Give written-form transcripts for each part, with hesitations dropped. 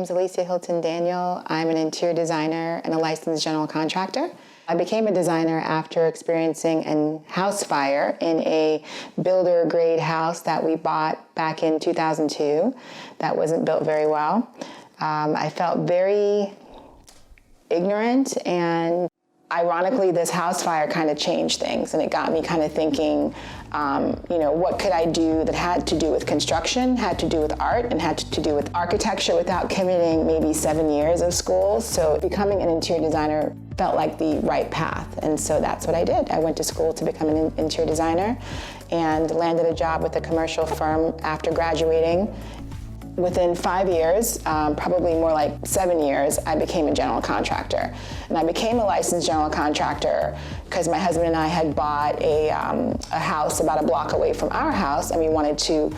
name's Alicia Hylton Daniel. I'm an interior designer and a licensed general contractor. I became a designer after experiencing a house fire in a builder-grade house that we bought back in 2002 that wasn't built very well. I felt very ignorant, and ironically, this house fire kind of changed things, and it got me kind of thinking, what could I do that had to do with construction, had to do with art, and had to do with architecture without committing maybe 7 years of school. So becoming an interior designer felt like the right path, and so that's what I did. I went to school to become an interior designer and landed a job with a commercial firm after graduating. Within 5 years, probably more like 7 years, I became a general contractor. And I became a licensed general contractor because my husband and I had bought a house about a block away from our house, and we wanted to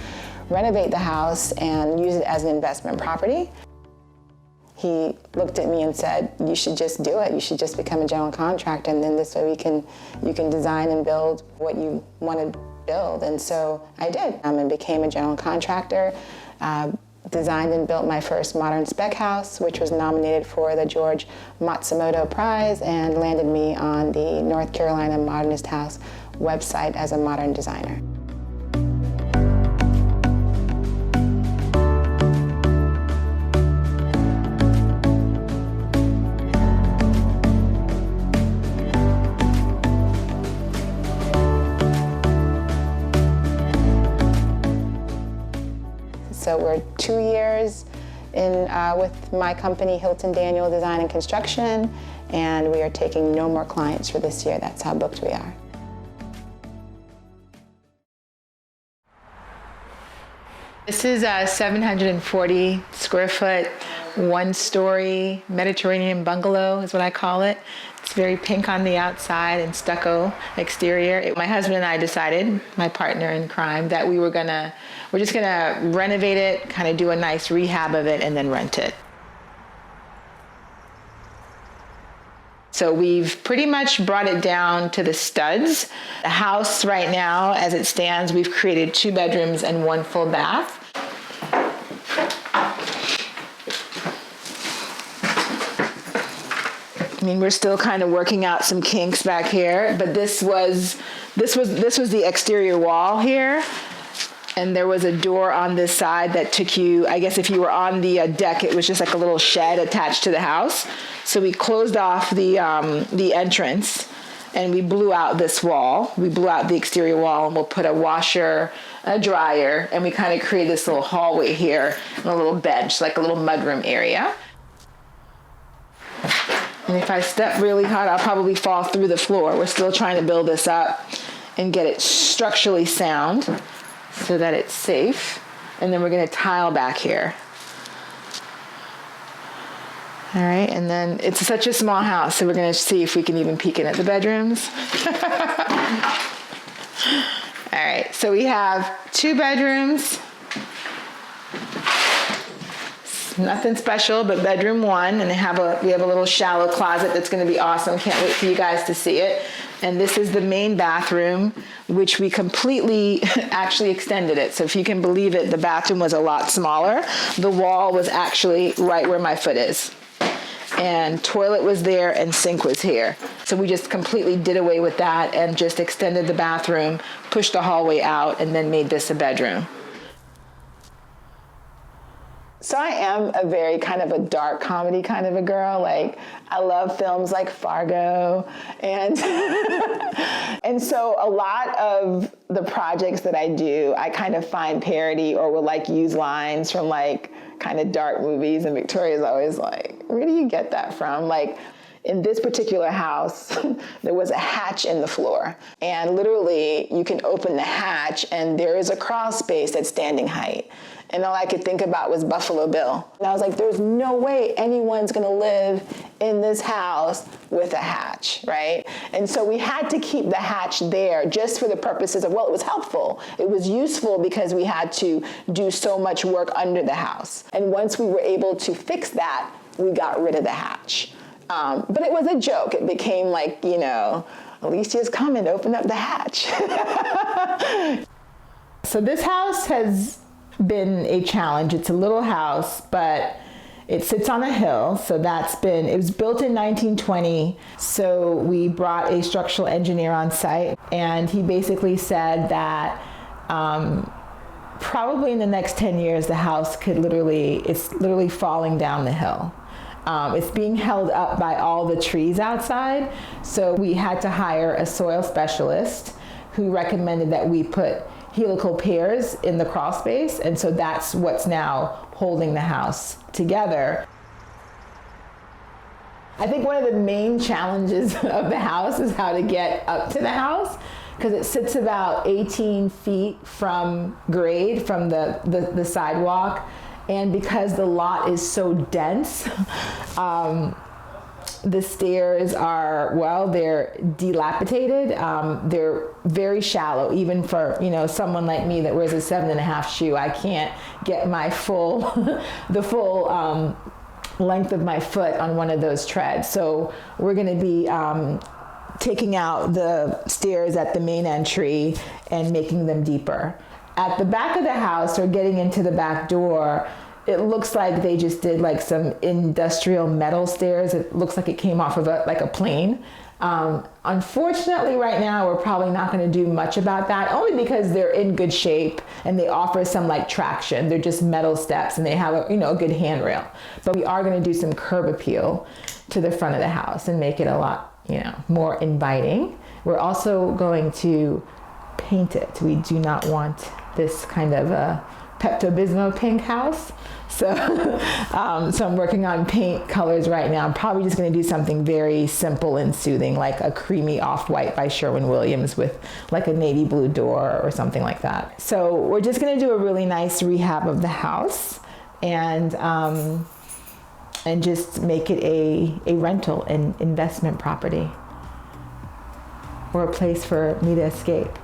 renovate the house and use it as an investment property. He looked at me and said, "You should just do it. You should just become a general contractor, and then this way you can design and build what you want to build." And so I did, and became a general contractor. Designed and built my first modern spec house, which was nominated for the George Matsumoto Prize and landed me on the North Carolina Modernist House website as a modern designer. So we're 2 years in with my company, Hylton Daniel Design and Construction, and we are taking no more clients for this year. That's how booked we are. This is a 740 square foot, 1-story Mediterranean bungalow is what I call it. It's very pink on the outside and stucco exterior. My husband and I decided, my partner in crime, that we're just gonna renovate it, kind of do a nice rehab of it, and then rent it. So we've pretty much brought it down to the studs. The house right now, as it stands, we've created 2 bedrooms and 1 full bath. I mean, we're still kind of working out some kinks back here, but this was the exterior wall here, and there was a door on this side that took you, I guess if you were on the deck, it was just like a little shed attached to the house. So we closed off the entrance, and we blew out this wall. We blew out the exterior wall, and we'll put a washer, a dryer, and we kind of create this little hallway here and a little bench, like a little mudroom area. And if I step really hard, I'll probably fall through the floor. We're still trying to build this up and get it structurally sound so that it's safe. And then we're gonna tile back here. All right, and then it's such a small house, so we're gonna see if we can even peek in at the bedrooms. All right, so we have 2 bedrooms. Nothing special, but bedroom 1, and we have a little shallow closet that's going to be awesome. Can't wait for you guys to see it. And this is the main bathroom, which we completely actually extended it. So if you can believe it, the bathroom was a lot smaller. The wall was actually right where my foot is. And toilet was there and sink was here. So we just completely did away with that and just extended the bathroom, pushed the hallway out, and then made this a bedroom. So I am a very kind of a dark comedy kind of a girl. Like, I love films like Fargo, and and so a lot of the projects that I do, I kind of find parody or will like use lines from like kind of dark movies, and Victoria's always like, "Where do you get that from?" Like, in this particular house, there was a hatch in the floor, and literally you can open the hatch and there is a crawl space at standing height. And all I could think about was Buffalo Bill. And I was like, there's no way anyone's gonna live in this house with a hatch, right? And so we had to keep the hatch there just for the purposes of, well, it was helpful. It was useful because we had to do so much work under the house. And once we were able to fix that, we got rid of the hatch. But it was a joke. It became like, Alicia's coming, open up the hatch. So this house has been a challenge. It's a little house, but It sits on a hill, so it was built in 1920. So we brought a structural engineer on site, and he basically said that probably in the next 10 years, the house it's literally falling down the hill. It's being held up by all the trees outside. So we had to hire a soil specialist who recommended that we put helical piers in the crawl space. And so that's what's now holding the house together. I think one of the main challenges of the house is how to get up to the house, because it sits about 18 feet from grade, from the sidewalk. And because the lot is so dense, the stairs they're dilapidated. They're very shallow, even for, someone like me that wears a 7.5 shoe. I can't get my the full length of my foot on one of those treads. So we're going to be taking out the stairs at the main entry and making them deeper. At the back of the house, or getting into the back door, it looks like they just did like some industrial metal stairs. It looks like it came off of a plane. Unfortunately, right now, we're probably not going to do much about that, only because they're in good shape and they offer some traction. They're just metal steps and they have a good handrail. But we are going to do some curb appeal to the front of the house and make it a lot, more inviting. We're also going to paint it. We do not want this kind of a Pepto-Bismol pink house. So I'm working on paint colors right now. I'm probably just going to do something very simple and soothing, like a creamy off-white by Sherwin-Williams with like a navy blue door or something like that. So we're just going to do a really nice rehab of the house and just make it a rental and investment property, or a place for me to escape.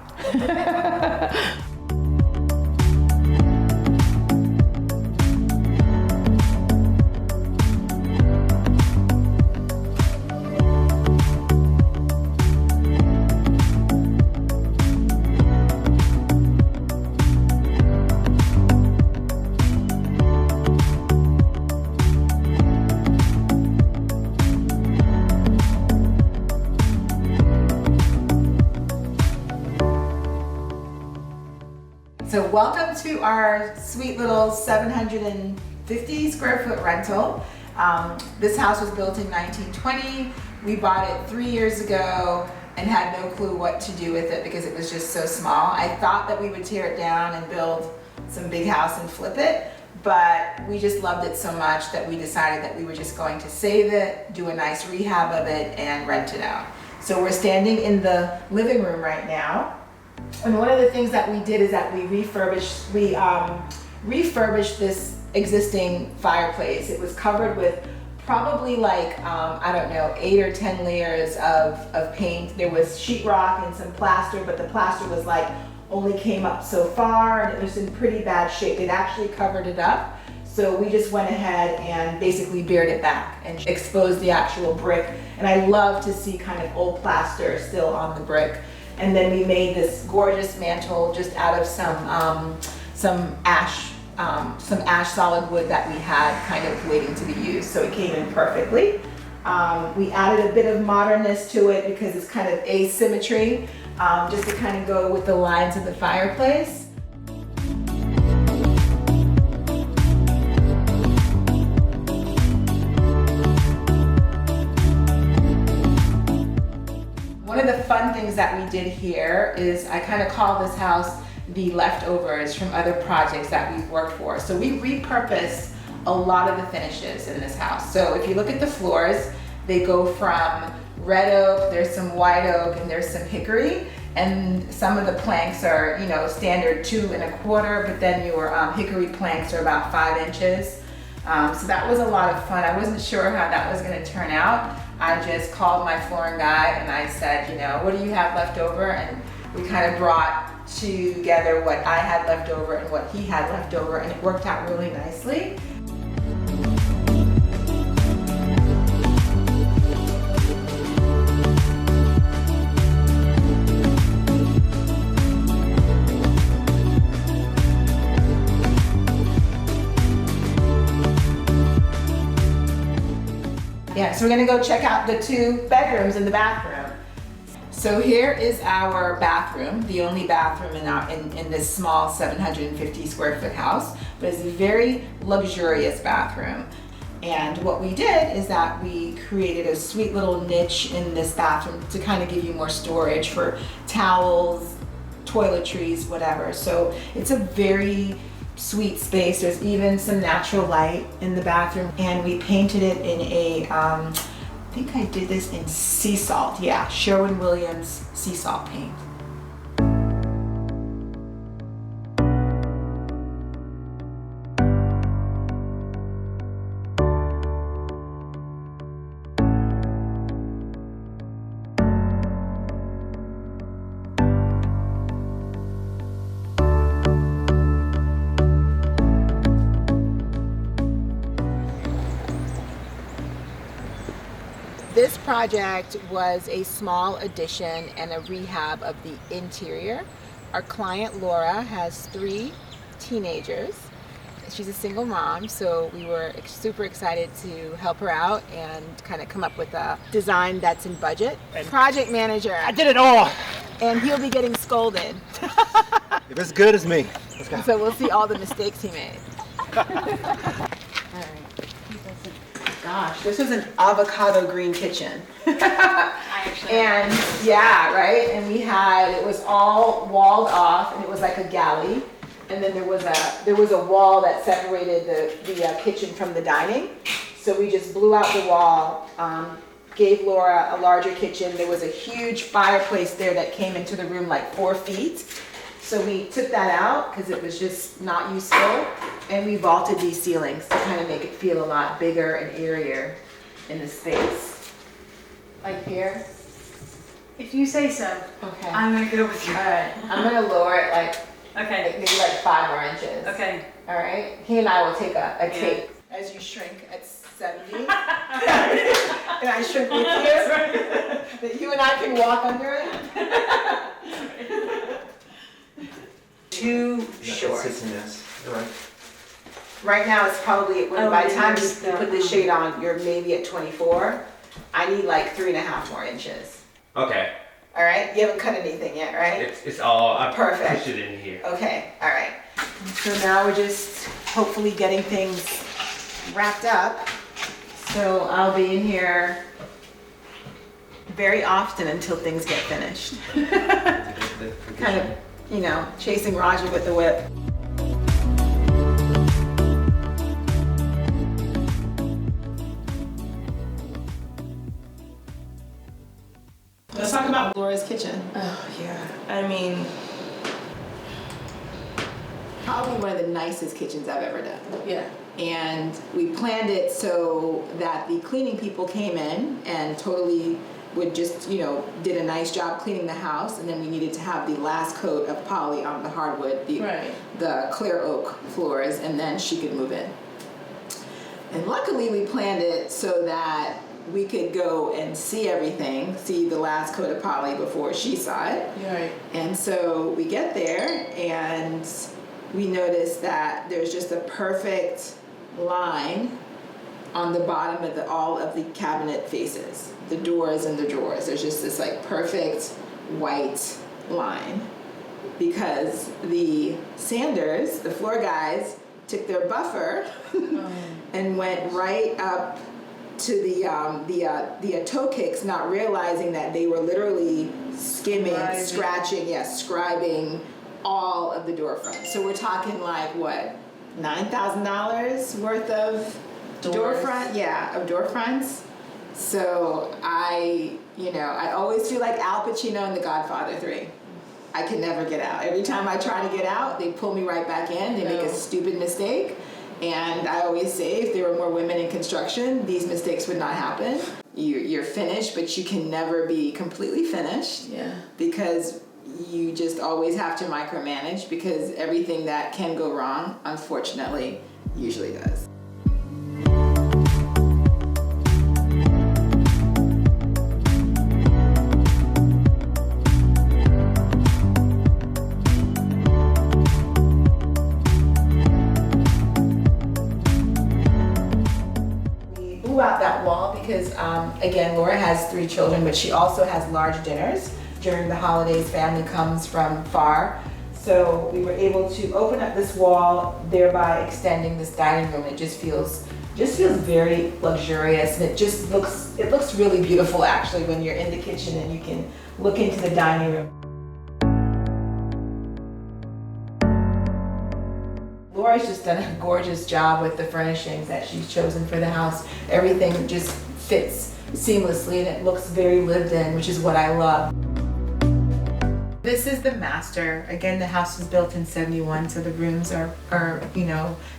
So welcome to our sweet little 750 square foot rental. This house was built in 1920. We bought it 3 years ago and had no clue what to do with it because it was just so small. I thought that we would tear it down and build some big house and flip it, but we just loved it so much that we decided that we were just going to save it, do a nice rehab of it, and rent it out. So we're standing in the living room right now. And one of the things that we did is that we refurbished this existing fireplace. It was covered with probably 8 or 10 layers of paint. There was sheetrock and some plaster, but the plaster was only came up so far and it was in pretty bad shape. It actually covered it up. So we just went ahead and basically bared it back and exposed the actual brick. And I love to see kind of old plaster still on the brick. And then we made this gorgeous mantle just out of some ash solid wood that we had kind of waiting to be used. So it came in perfectly. We added a bit of modernness to it because it's kind of asymmetry, just to kind of go with the lines of the fireplace. One of the fun things that we did here is I kind of call this house the leftovers from other projects that we've worked for. So we repurposed a lot of the finishes in this house. So if you look at the floors, they go from red oak, there's some white oak, and there's some hickory. And some of the planks are, standard 2 1/4, but then your hickory planks are about 5 inches. So that was a lot of fun. I wasn't sure how that was going to turn out. I just called my flooring guy and I said, what do you have left over? And we kind of brought together what I had left over and what he had left over, and it worked out really nicely. so we're gonna go check out the 2 bedrooms in the bathroom. So here is our bathroom, the only bathroom in this small 750 square foot house, but it's a very luxurious bathroom. And what we did is that we created a sweet little niche in this bathroom to kind of give you more storage for towels, toiletries, whatever. So it's a very sweet space. There's even some natural light in the bathroom, and we painted it in a, I think I did this in sea salt. Yeah, Sherwin-Williams sea salt paint. This project was a small addition and a rehab of the interior. Our client Laura has 3 teenagers. She's a single mom, so we were super excited to help her out and kind of come up with a design that's in budget. Project manager. I did it all. And he'll be getting scolded. If it's good as me. Let's go. So we'll see all the mistakes he made. Gosh, this was an avocado green kitchen. And yeah, right? And it was all walled off, and it was like a galley. And then there was a wall that separated the kitchen from the dining. So we just blew out the wall, gave Laura a larger kitchen. There was a huge fireplace there that came into the room like 4 feet. So we took that out because it was just not useful, and we vaulted these ceilings to kind of make it feel a lot bigger and airier in the space. Like here? If you say so. Okay. I'm gonna go with you. All right, I'm gonna lower it like Okay. maybe like 5 more inches. Okay. All right, he and I will take a tape. As you shrink at 70, and I shrink with you, that you and I can walk under it. Too short. Right. Right now it's probably, Oh, by the yeah, time there's you put the shade on, you're maybe at 24. I need like 3.5 more inches. Okay. All right, you haven't cut anything yet, right? It's all I Perfect. push it in here. Okay, all right. So now we're just hopefully getting things wrapped up. So I'll be in here very often until things get finished. Kind of, chasing Roger with the whip. Let's talk about Laura's kitchen. Oh yeah. I mean, Probably one of the nicest kitchens I've ever done. yeah. And we planned it so that the cleaning people came in and totally would just, did a nice job cleaning the house, and then we needed to have the last coat of poly on the hardwood, the clear oak floors, and then she could move in. And luckily we planned it so that we could go and see everything, see the last coat of poly before she saw it. Right. And so we get there and we notice that there's just a perfect line on the bottom of all of the cabinet faces, the doors and the drawers. There's just this like perfect white line because the sanders, the floor guys, took their buffer and went right up to the toe kicks, not realizing that they were literally skimming, scratching, scribing all of the door fronts. So we're talking like what, $9,000 worth of door fronts. So I always feel like Al Pacino in The Godfather 3. I can never get out. Every time I try to get out, they pull me right back in. They make a stupid mistake. And I always say if there were more women in construction, these mistakes would not happen. You're finished, but you can never be completely finished. Yeah. Because you just always have to micromanage, because everything that can go wrong, unfortunately, usually does. Out that wall because Again, Laura has 3 children, but she also has large dinners. During the holidays, family comes from far. So we were able to open up this wall, thereby extending this dining room. It just feels very luxurious, and it looks really beautiful actually when you're in the kitchen and you can look into the dining room. Laura's just done a gorgeous job with the furnishings that she's chosen for the house. Everything just fits seamlessly and it looks very lived in, which is what I love. This is the master. Again, the house was built in 71, so the rooms are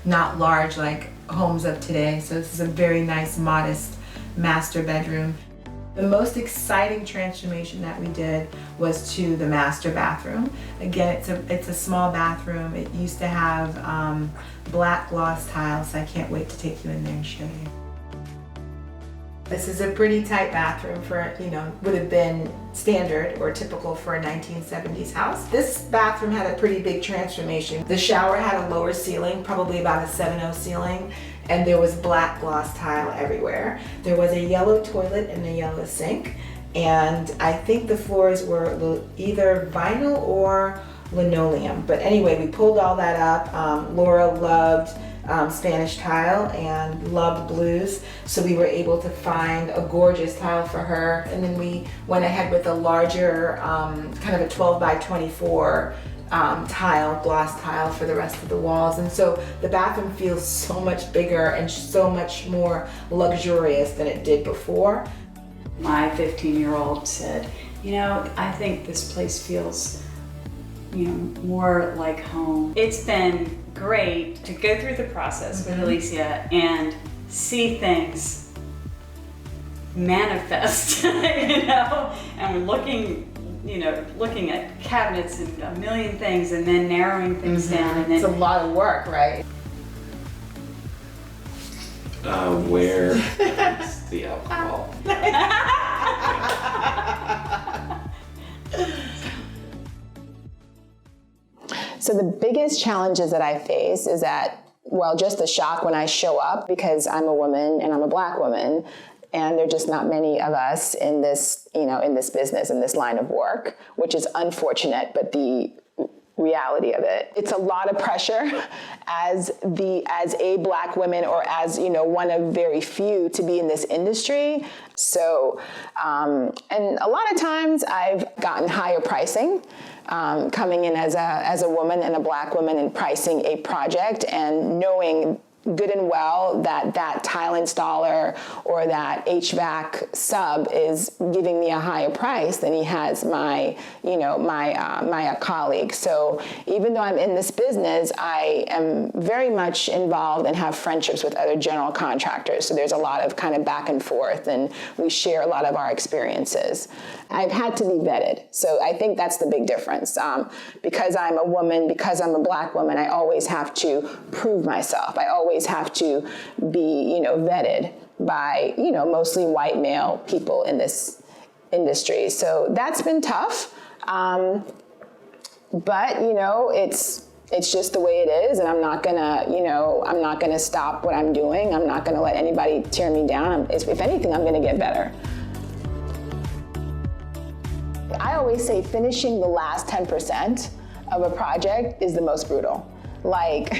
not large like homes of today. So this is a very nice, modest master bedroom. The most exciting transformation that we did was to the master bathroom. Again, it's a small bathroom. It used to have black gloss tiles, so I can't wait to take you in there and show you. This is a pretty tight bathroom for, would have been standard or typical for a 1970s house. This bathroom had a pretty big transformation. The shower had a lower ceiling, probably about a 7.0 ceiling, and there was black gloss tile everywhere. There was a yellow toilet and a yellow sink, and I think the floors were either vinyl or linoleum. But anyway, we pulled all that up. Laura loved Spanish tile and loved blues, so we were able to find a gorgeous tile for her, and then we went ahead with a larger kind of a 12 by 24 gloss tile for the rest of the walls. And so the bathroom feels so much bigger and so much more luxurious than it did before. My 15-year-old said, I think this place feels more like home. It's been great to go through the process with Alicia and see things manifest, and looking at cabinets and a million things and then narrowing things down. And then it's a lot of work, right? Where is the alcohol? So the biggest challenges that I face is that, just the shock when I show up, because I'm a woman and I'm a Black woman, and there are just not many of us in this, in this business, in this line of work, which is unfortunate, but the reality of it. It's a lot of pressure as a Black woman, or as, one of very few to be in this industry. So, and a lot of times I've gotten higher pricing, coming in as a woman and a Black woman and pricing a project and knowing good and well that tile installer or that HVAC sub is giving me a higher price than he has my colleague. So even though I'm in this business, I am very much involved and have friendships with other general contractors. So there's a lot of kind of back and forth, and we share a lot of our experiences. I've had to be vetted. So I think that's the big difference. Because I'm a woman, because I'm a Black woman, I always have to prove myself. I always have to be, vetted by, mostly white male people in this industry. So that's been tough. But, it's just the way it is, and I'm not gonna stop what I'm doing. I'm not gonna let anybody tear me down. If anything, I'm gonna get better. I always say finishing the last 10% of a project is the most brutal. Like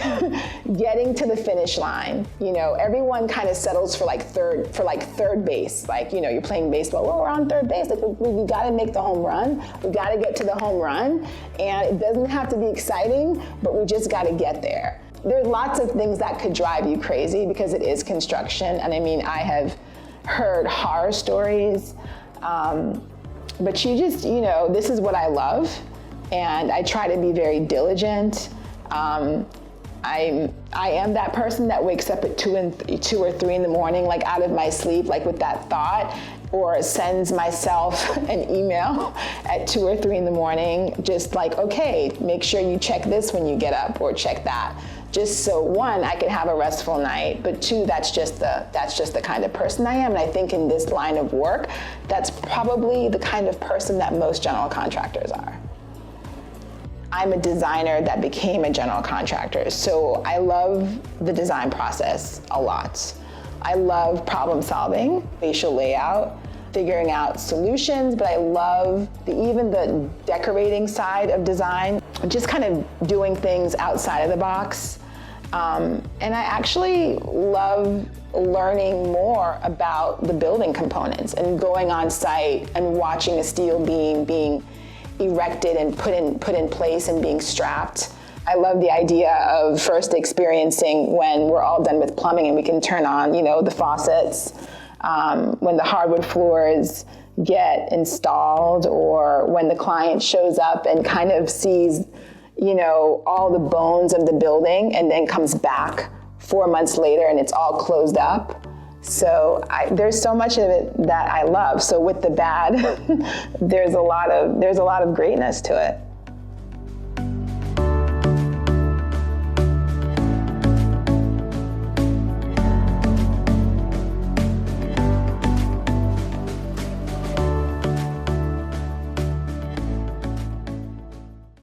getting to the finish line, everyone kind of settles for third base. Like, you're playing baseball, we're on third base. Like we got to make the home run. We got to get to the home run, and it doesn't have to be exciting, but we just got to get there. There's lots of things that could drive you crazy because it is construction. And I mean, I have heard horror stories, but you just, this is what I love, and I try to be very diligent. I am that person that wakes up at 2 or 3 in the morning, like out of my sleep, like with that thought, or sends myself an email at 2 or 3 in the morning, just like, okay, make sure you check this when you get up, or check that. Just so, one, I can have a restful night, but two, that's just the kind of person I am. And I think in this line of work, that's probably the kind of person that most general contractors are. I'm a designer that became a general contractor, so I love the design process a lot. I love problem solving, spatial layout, figuring out solutions, but I love even the decorating side of design, just kind of doing things outside of the box. And I actually love learning more about the building components and going on site and watching a steel beam being erected and put in place and being strapped. I love the idea of first experiencing when we're all done with plumbing and we can turn on, the faucets, when the hardwood floors get installed, or when the client shows up and kind of sees, all the bones of the building and then comes back 4 months later and it's all closed up. So there's so much of it that I love. So with the bad, there's a lot of greatness to it.